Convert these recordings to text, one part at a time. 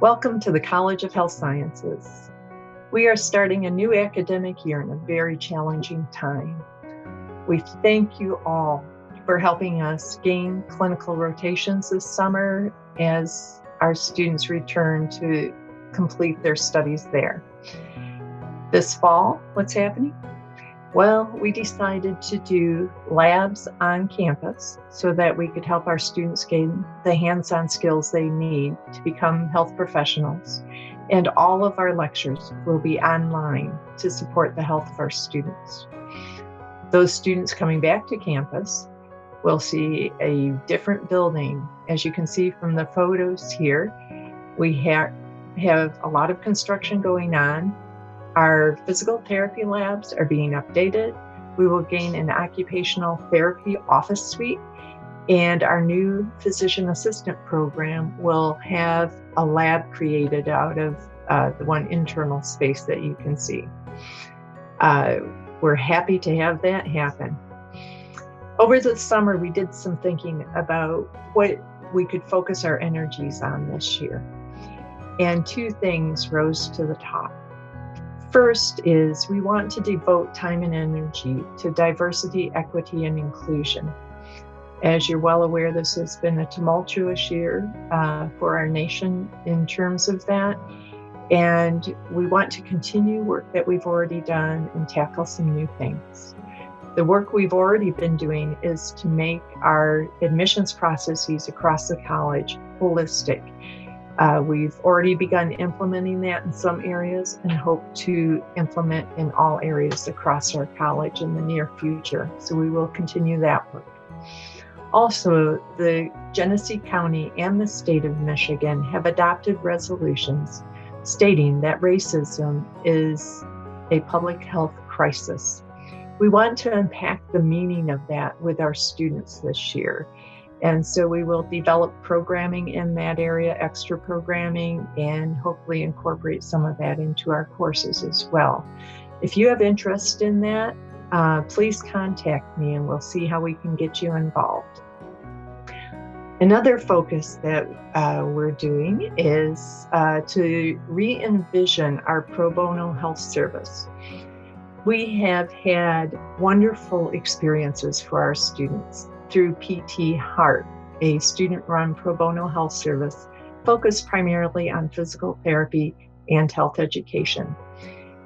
Welcome to the College of Health Sciences. We are starting a new academic year in a very challenging time. We thank you all for helping us gain clinical rotations this summer as our students return to complete their studies there. This fall, what's happening? Well, we decided to do labs on campus so that we could help our students gain the hands-on skills they need to become health professionals. And all of our lectures will be online to support the health of our students. Those students coming back to campus will see a different building. As you can see from the photos here, we have a lot of construction going on. Our physical therapy labs are being updated. We will gain an occupational therapy office suite, and our new physician assistant program will have a lab created out of the one internal space that you can see. We're happy to have that happen. Over the summer, we did some thinking about what we could focus our energies on this year. And two things rose to the top. First is we want to devote time and energy to diversity, equity, and inclusion. As you're well aware, this has been a tumultuous year for our nation in terms of that. And we want to continue work that we've already done and tackle some new things. The work we've already been doing is to make our admissions processes across the college holistic. We've already begun implementing that in some areas and hope to implement in all areas across our college in the near future. So we will continue that work. Also, the Genesee County and the state of Michigan have adopted resolutions stating that racism is a public health crisis. We want to unpack the meaning of that with our students this year. And so we will develop programming in that area, extra programming, and hopefully incorporate some of that into our courses as well. If you have interest in that, please contact me and we'll see how we can get you involved. Another focus that we're doing is to re-envision our pro bono health service. We have had wonderful experiences for our students through PT Heart, a student-run pro bono health service focused primarily on physical therapy and health education.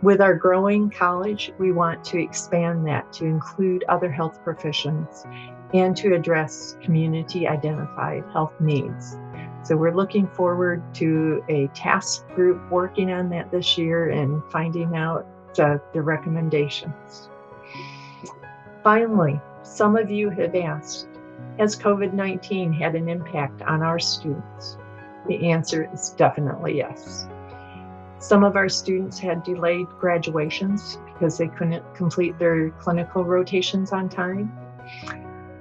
With our growing college, we want to expand that to include other health professions and to address community-identified health needs. So we're looking forward to a task group working on that this year and finding out the recommendations. Finally, some of you have asked, has COVID-19 had an impact on our students? The answer is definitely yes. Some of our students had delayed graduations because they couldn't complete their clinical rotations on time.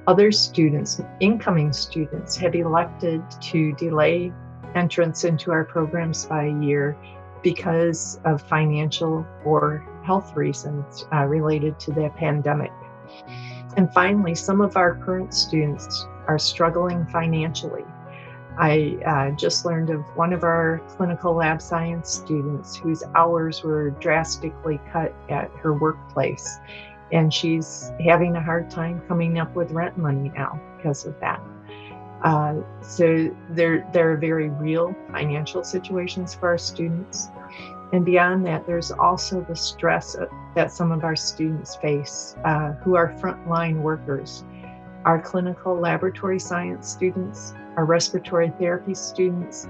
Other students, incoming students, have elected to delay entrance into our programs by a year because of financial or health reasons related to the pandemic. And finally, some of our current students are struggling financially. I just learned of one of our clinical lab science students whose hours were drastically cut at her workplace, and she's having a hard time coming up with rent money now because of that. So there are very real financial situations for our students. And beyond that, there's also the stress that some of our students face who are frontline workers. Our clinical laboratory science students, our respiratory therapy students,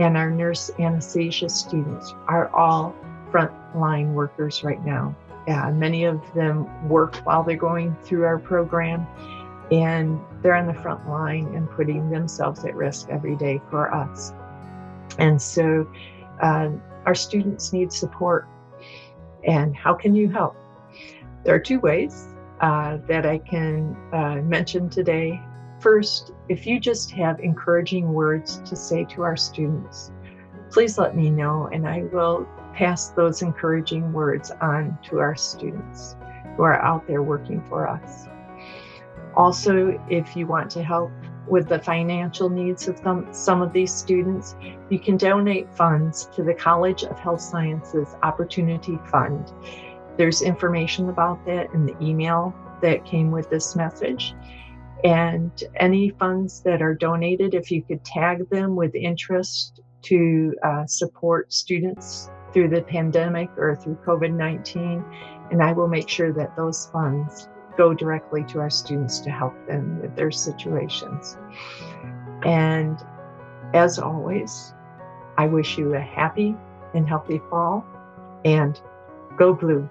and our nurse anesthesia students are all frontline workers right now. Many of them work while they're going through our program, and they're on the front line and putting themselves at risk every day for us. And so our students need support. And how can you help? There are two ways that I can mention today. First, if you just have encouraging words to say to our students, please let me know, and I will pass those encouraging words on to our students who are out there working for us. Also, if you want to help with the financial needs of some of these students, you can donate funds to the College of Health Sciences Opportunity Fund. There's information about that in the email that came with this message. And any funds that are donated, if you could tag them with interest to support students through the pandemic or through COVID-19, and I will make sure that those funds go directly to our students to help them with their situations. And as always, I wish you a happy and healthy fall, and go blue.